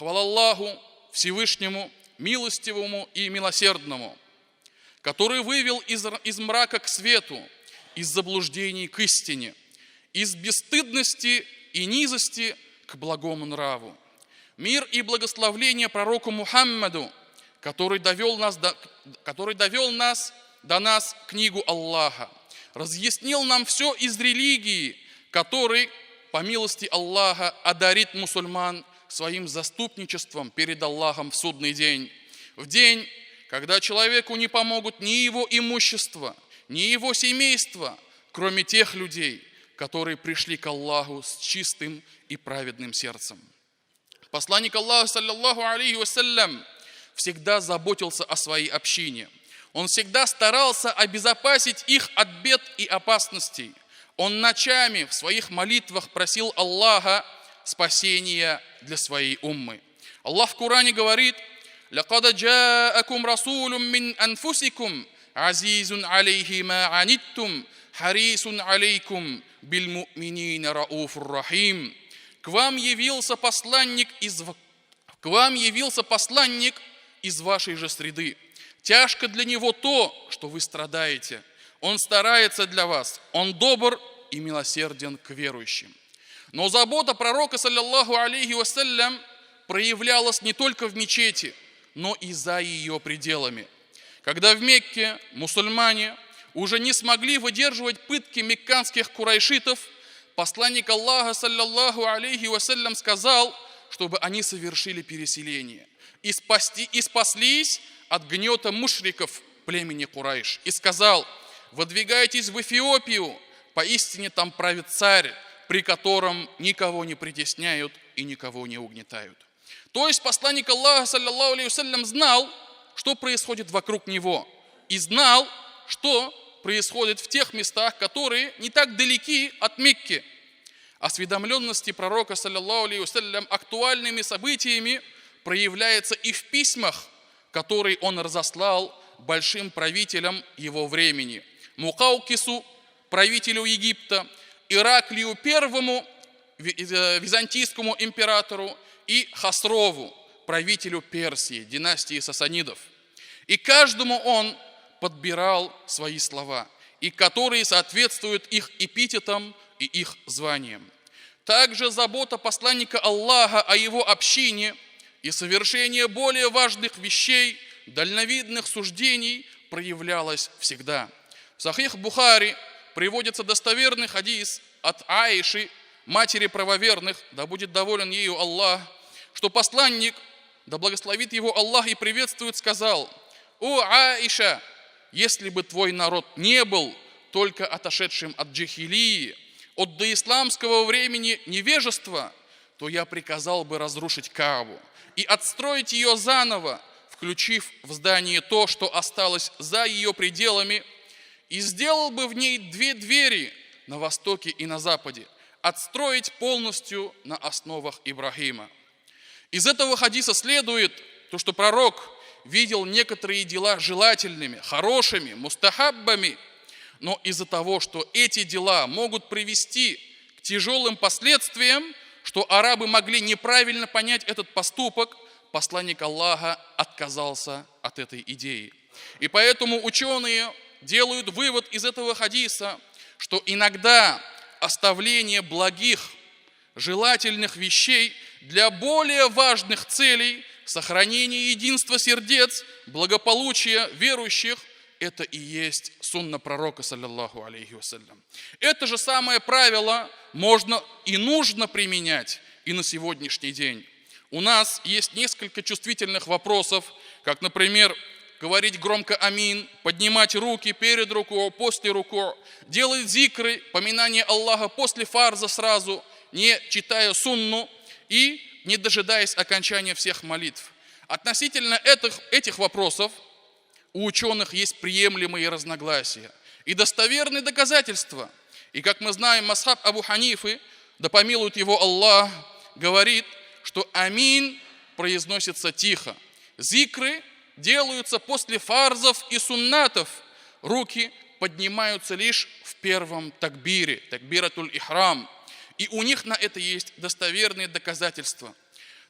Хвала Аллаху Всевышнему, милостивому и милосердному, который вывел из мрака к свету, из заблуждений к истине, из бесстыдности и низости к благому нраву. Мир и благословление пророку Мухаммаду, который довел нас до нас книгу Аллаха, разъяснил нам все из религии, который, по милости Аллаха, одарит мусульман своим заступничеством перед Аллахом в судный день. В день, когда человеку не помогут ни его имущество, ни его семейство, кроме тех людей, которые пришли к Аллаху с чистым и праведным сердцем. Посланник Аллаха, саллаллаху алейхи вассалям, всегда заботился о своей общине. Он всегда старался обезопасить их от бед и опасностей. Он ночами в своих молитвах просил Аллаха спасения для своей уммы. Аллах в Коране говорит: «Лакад джаакум расулум мин анфусикум, азизун алейхи ма аниттум, харисун алейкум биль му'минина рауфур рахим». К вам явился посланник из вашей же среды. Тяжко для него то, что вы страдаете. Он старается для вас, он добр и милосерден к верующим. Но забота пророка, саллаллаху алейхи вассалям, проявлялась не только в мечети, но и за ее пределами. Когда в Мекке мусульмане уже не смогли выдерживать пытки мекканских курайшитов, посланник Аллаха, саллаллаху алейхи вассалям, сказал, чтобы они совершили переселение и спаслись от гнета мушриков племени Курайш. И сказал: выдвигайтесь в Эфиопию, поистине там правит царь, при котором никого не притесняют и никого не угнетают. То есть посланник Аллаха, саллаллаху алейхи вассалям, знал, что происходит вокруг него, и знал, что происходит в тех местах, которые не так далеки от Мекки. Осведомленности пророка, саллаллаху алейхи вассалям, актуальными событиями проявляется и в письмах, которые он разослал большим правителям его времени: Мукаукису, правителю Египта, Ираклию I, византийскому императору, и Хасрову, правителю Персии, династии сасанидов. И каждому он подбирал свои слова, и которые соответствуют их эпитетам и их званиям. Также забота посланника Аллаха о его общине и совершение более важных вещей, дальновидных суждений, проявлялась всегда. В Сахих Бухари приводится достоверный хадис от Аиши, матери правоверных, да будет доволен ею Аллах, что посланник, да благословит его Аллах и приветствует, сказал: «О Аиша, если бы твой народ не был только отошедшим от джахилии, от доисламского времени невежества, то я приказал бы разрушить Каабу и отстроить ее заново, включив в здание то, что осталось за ее пределами, и сделал бы в ней 2 двери на востоке и на западе, отстроить полностью на основах Ибрахима». Из этого хадиса следует то, что пророк видел некоторые дела желательными, хорошими, мустахаббами, но из-за того, что эти дела могут привести к тяжелым последствиям, что арабы могли неправильно понять этот поступок, посланник Аллаха отказался от этой идеи. И поэтому ученые делают вывод из этого хадиса, что иногда оставление благих, желательных вещей для более важных целей, сохранения единства сердец, благополучия верующих, это и есть сунна пророка, саллаллаху алейхи вассалям. Это же самое правило можно и нужно применять и на сегодняшний день. У нас есть несколько чувствительных вопросов, как, например, говорить громко амин, поднимать руки перед руку, после руку, делать зикры, поминание Аллаха после фарза сразу, не читая сунну и не дожидаясь окончания всех молитв. Относительно этих вопросов у ученых есть приемлемые разногласия и достоверные доказательства. И как мы знаем, масхаб Абу Ханифы, да помилует его Аллах, говорит, что амин произносится тихо. Зикры делаются после фарзов и суннатов. Руки поднимаются лишь в первом такбире, такбиратуль ихрам. И у них на это есть достоверные доказательства.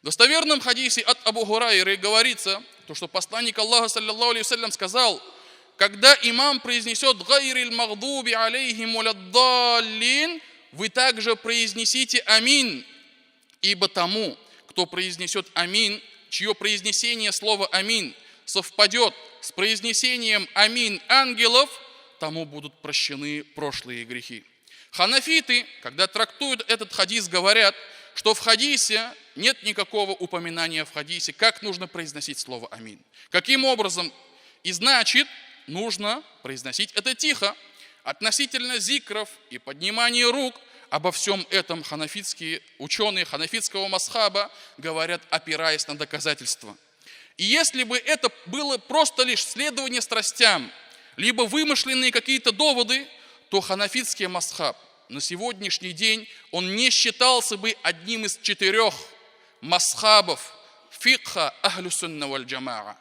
В достоверном хадисе от Абу Хурайры говорится, то, что посланник Аллаха, саллаллаху алейхи вассалям, сказал: когда имам произнесет «Гайрил магдуби алейхим валаддаллин», вы также произнесите «Амин», ибо тому, кто произнесет «Амин», чье произнесение слова «Амин» совпадет с произнесением «Амин» ангелов, тому будут прощены прошлые грехи. Ханафиты, когда трактуют этот хадис, говорят, что в хадисе нет никакого упоминания в хадисе, как нужно произносить слово «Амин». Каким образом? И значит, нужно произносить это тихо. Относительно зикров и поднимания рук, обо всем этом ханафитские ученые ханафитского масхаба говорят, опираясь на доказательства. И если бы это было просто лишь следование страстям, либо вымышленные какие-то доводы, то ханафитский масхаб на сегодняшний день он не считался бы одним из 4 масхабов фикха ахлю сунна валь джамаа.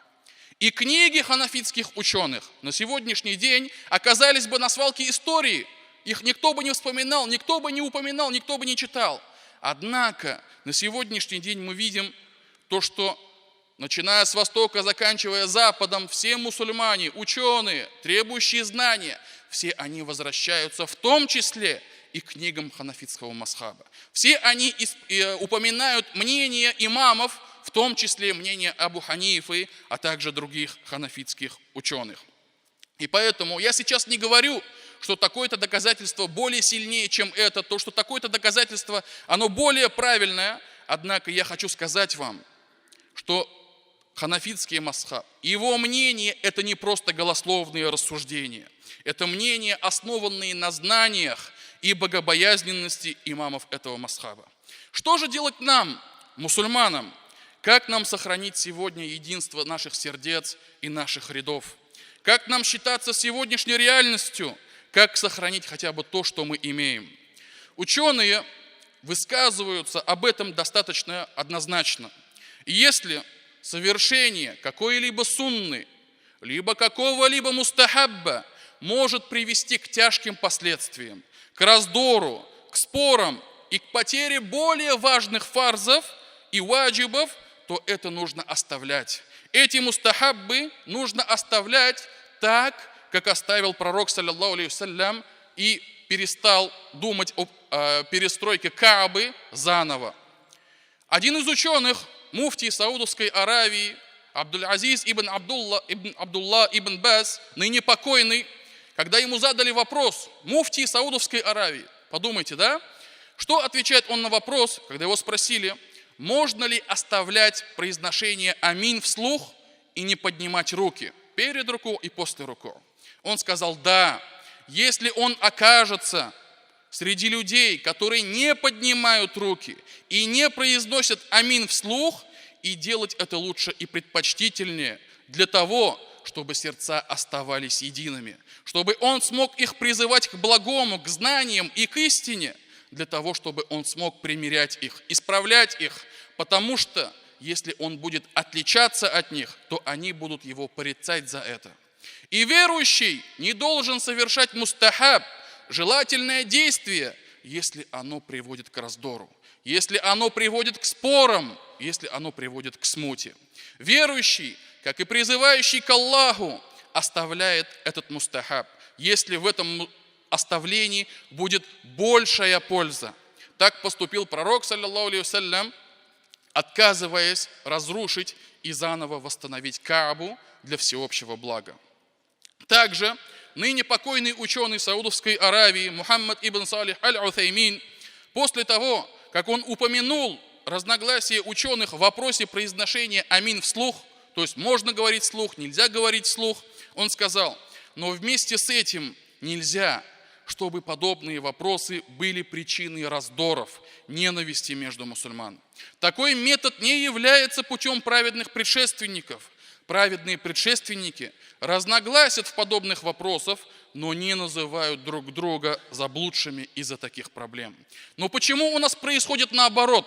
И книги ханафитских ученых на сегодняшний день оказались бы на свалке истории. Их никто бы не вспоминал, никто бы не упоминал, никто бы не читал. Однако на сегодняшний день мы видим то, что начиная с Востока, заканчивая Западом, все мусульмане, ученые, требующие знания, все они возвращаются в том числе и к книгам ханафитского масхаба. Все они упоминают мнения имамов, в том числе мнение Абу Ханифы, а также других ханафитских ученых. И поэтому я сейчас не говорю, что такое-то доказательство более сильнее, чем это, то, что такое-то доказательство, оно более правильное. Однако я хочу сказать вам, что ханафитский масхаб, его мнение – это не просто голословные рассуждения. Это мнения, основанные на знаниях и богобоязненности имамов этого масхаба. Что же делать нам, мусульманам? Как нам сохранить сегодня единство наших сердец и наших рядов? Как нам считаться сегодняшней реальностью? Как сохранить хотя бы то, что мы имеем? Ученые высказываются об этом достаточно однозначно. И если совершение какой-либо сунны, либо какого-либо мустахабба может привести к тяжким последствиям, к раздору, к спорам и к потере более важных фарзов и ваджибов, то это нужно оставлять. Эти мустахаббы нужно оставлять так, как оставил пророк, саллаллаху алейхи вассалям, и перестал думать о перестройке Каабы заново. Один из ученых, муфтий Саудовской Аравии, Абдуль-Азиз ибн Абдулла ибн Баз, ныне покойный, когда ему задали вопрос, муфтий Саудовской Аравии, подумайте, да? Что отвечает он на вопрос, когда его спросили, можно ли оставлять произношение «Амин» вслух и не поднимать руки перед рукой и после руку? Он сказал, да, если он окажется среди людей, которые не поднимают руки и не произносят «Амин» вслух, и делать это лучше и предпочтительнее для того, чтобы сердца оставались едиными, чтобы он смог их призывать к благому, к знаниям и к истине, для того, чтобы он смог примирять их, исправлять их, потому что если он будет отличаться от них, то они будут его порицать за это. И верующий не должен совершать мустахаб, желательное действие, если оно приводит к раздору, если оно приводит к спорам, если оно приводит к смуте. Верующий, как и призывающий к Аллаху, оставляет этот мустахаб, если в этом оставлении будет большая польза. Так поступил пророк, саллаллаху алейхи вассалям, отказываясь разрушить и заново восстановить Каабу для всеобщего блага. Также ныне покойный ученый Саудовской Аравии Мухаммад ибн Салих аль-Уthаймин, после того, как он упомянул разногласия ученых в вопросе произношения «Амин» вслух, то есть можно говорить вслух, нельзя говорить вслух, он сказал, но вместе с этим нельзя, чтобы подобные вопросы были причиной раздоров, ненависти между мусульман. Такой метод не является путем праведных предшественников. Праведные предшественники разногласят в подобных вопросах, но не называют друг друга заблудшими из-за таких проблем. Но почему у нас происходит наоборот?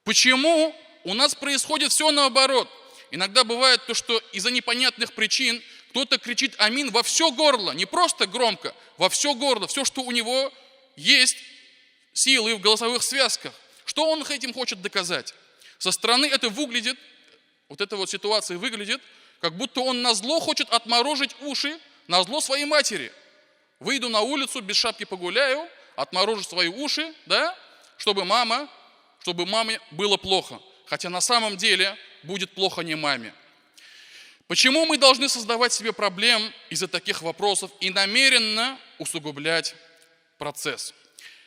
Почему у нас происходит все наоборот? Иногда бывает то, что из-за непонятных причин кто-то кричит «Амин» во все горло, не просто громко, во все горло, все, что у него есть силы в голосовых связках. Что он этим хочет доказать? Со стороны это выглядит, вот эта вот ситуация выглядит, как будто он назло хочет отморожить уши, назло своей матери. Выйду на улицу, без шапки погуляю, отморожу свои уши, да, чтобы маме было плохо. Хотя на самом деле будет плохо не маме. Почему мы должны создавать себе проблем из-за таких вопросов и намеренно усугублять процесс?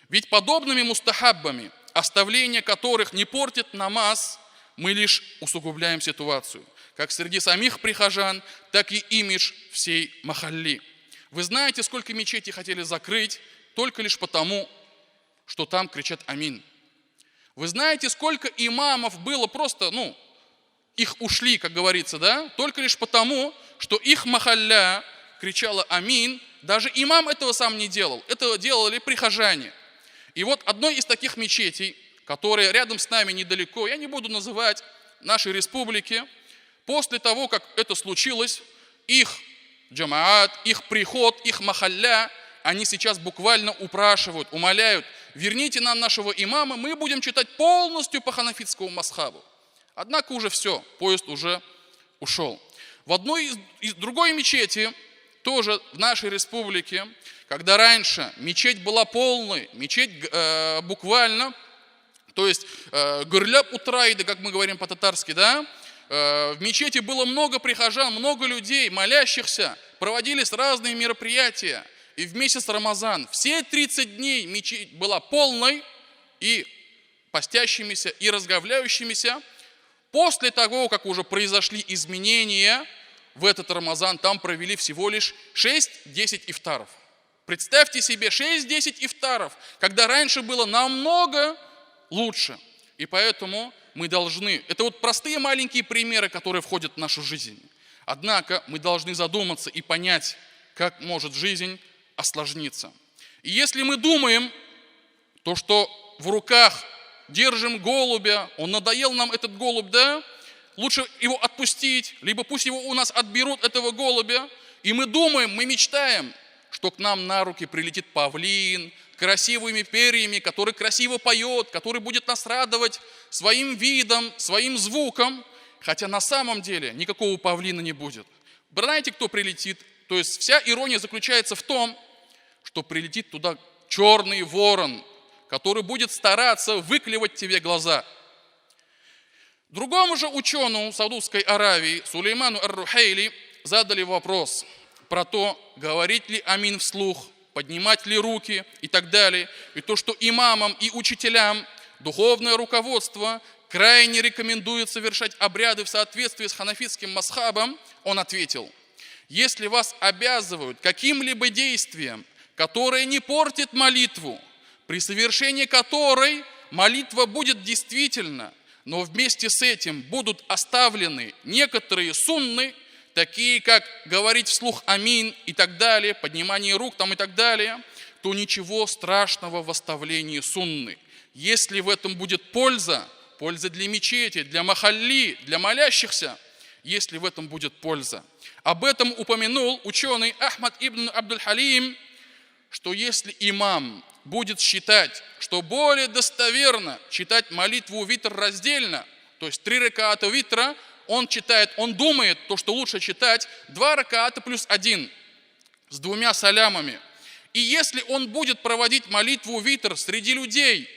Ведь подобными мустахаббами, оставление которых не портит намаз, мы лишь усугубляем ситуацию, как среди самих прихожан, так и имидж всей махалли. Вы знаете, сколько мечетей хотели закрыть только лишь потому, что там кричат «Амин». Вы знаете, сколько имамов было просто, их ушли, как говорится, да, только лишь потому, что их махалля кричала «Амин». Даже имам этого сам не делал, это делали прихожане. И вот одной из таких мечетей, которая рядом с нами недалеко, я не буду называть нашей республики, после того, как это случилось, их джамаат, их приход, их махалля, они сейчас буквально упрашивают, умоляют: верните нам нашего имама, мы будем читать полностью по ханафитскому мазхабу. Однако уже все, поезд уже ушел. В одной из другой мечети, тоже в нашей республике, когда раньше мечеть была полной, мечеть буквально, то есть гырляб утрайды, как мы говорим по-татарски, да, в мечети было много прихожан, много людей, молящихся, проводились разные мероприятия. И в месяц Рамазан все 30 дней мечеть была полной и постящимися, и разговляющимися. После того, как уже произошли изменения, в этот Рамазан там провели всего лишь 6-10 ифтаров. Представьте себе, 6-10 ифтаров, когда раньше было намного лучше. И поэтому мы должны, это вот простые маленькие примеры, которые входят в нашу жизнь. Однако мы должны задуматься и понять, как может жизнь осложниться. И если мы думаем, то что в руках держим голубя, он надоел нам этот голубь, да, лучше его отпустить, либо пусть его у нас отберут, этого голубя, и мы думаем, мы мечтаем, что к нам на руки прилетит павлин, красивыми перьями, который красиво поет, который будет нас радовать своим видом, своим звуком, хотя на самом деле никакого павлина не будет. Знаете, кто прилетит? То есть вся ирония заключается в том, что прилетит туда черный ворон, который будет стараться выклевать тебе глаза. Другому же ученому Саудовской Аравии, Сулейману ар-Рухейли, задали вопрос про то, говорить ли амин вслух, поднимать ли руки и так далее. И то, что имамам и учителям духовное руководство крайне рекомендует совершать обряды в соответствии с ханафитским мазхабом, он ответил: если вас обязывают каким-либо действием, которое не портит молитву, при совершении которой молитва будет действительно, но вместе с этим будут оставлены некоторые сунны, такие как говорить вслух амин и так далее, поднимание рук там и так далее, то ничего страшного в оставлении сунны. Если в этом будет польза для мечети, для махалли, для молящихся, если в этом будет польза. Об этом упомянул ученый Ахмад ибн Абдуль-Халим, что если имам будет считать, что более достоверно читать молитву витр раздельно, то есть 3 ракаата витра, он думает, то, что лучше читать 2 ракаата плюс 1 с 2 салямами. И если он будет проводить молитву витр среди людей,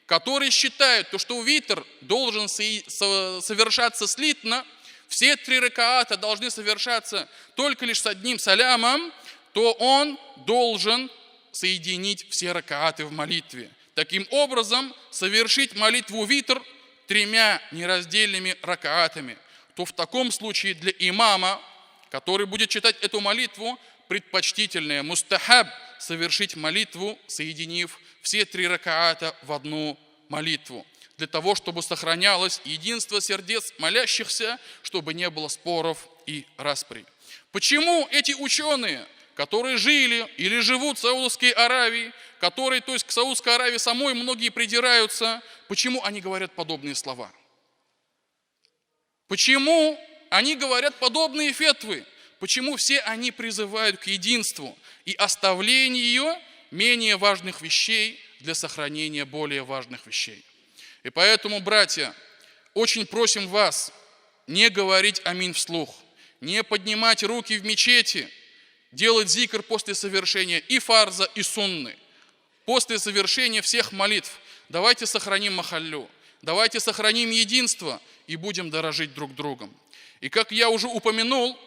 которые считают, то, что витр должен совершаться слитно, все 3 ракаата должны совершаться только лишь с 1 салямом, то он должен соединить все ракааты в молитве. Таким образом, совершить молитву витр 3 нераздельными ракаатами. То в таком случае для имама, который будет читать эту молитву, предпочтительное мустахаб совершить молитву, соединив все 3 ракаата в одну молитву, для того, чтобы сохранялось единство сердец молящихся, чтобы не было споров и распри. Почему эти ученые, которые жили или живут в Саудовской Аравии, которые, то есть к Саудовской Аравии самой многие придираются, почему они говорят подобные слова? Почему они говорят подобные фетвы? Почему все они призывают к единству и оставлению менее важных вещей для сохранения более важных вещей? И поэтому, братья, очень просим вас не говорить аминь вслух, не поднимать руки в мечети, делать зикр после совершения и фарза, и сунны, после совершения всех молитв. Давайте сохраним махаллю, давайте сохраним единство и будем дорожить друг другом. И как я уже упомянул,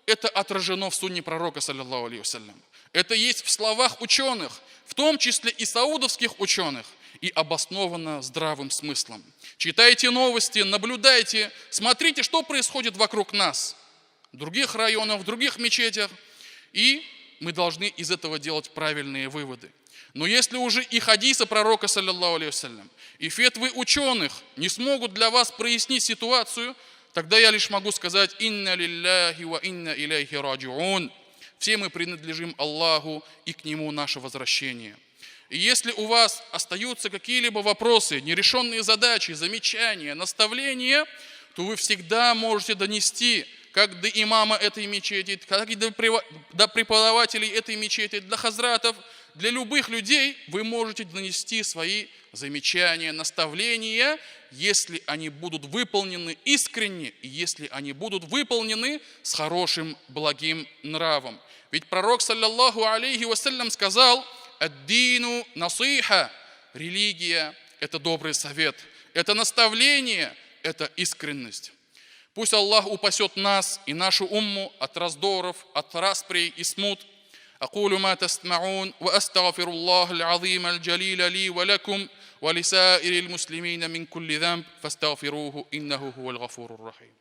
это отражено в сунне пророка, саллаллаху алейхи вассалям. Это есть в словах ученых, в том числе и саудовских ученых, и обосновано здравым смыслом. Читайте новости, наблюдайте, смотрите, что происходит вокруг нас, в других районах, в других мечетях, и мы должны из этого делать правильные выводы. Но если уже и хадисы пророка, саллаллаху алейхи вассалям, и фетвы ученых не смогут для вас прояснить ситуацию, тогда я лишь могу сказать: «Инна лилляхи ва инна иляйхи раджиун». Все мы принадлежим Аллаху, и к Нему наше возвращение. И если у вас остаются какие-либо вопросы, нерешенные задачи, замечания, наставления, то вы всегда можете донести как до имама этой мечети, как и до преподавателей этой мечети, для хазратов, для любых людей вы можете донести свои замечания, наставления, если они будут выполнены искренне, и если они будут выполнены с хорошим, благим нравом. Ведь пророк, саллаллаху алейхи вассалям, сказал: «Ад-дину насиха». Религия – это добрый совет, это наставление, это искренность. Пусть Аллах упасет нас и нашу умму от раздоров, от расприй и смут. أقول ما تسمعون وأستغفر الله العظيم الجليل لي ولكم ولسائر المسلمين من كل ذنب فاستغفروه إنه هو الغفور الرحيم.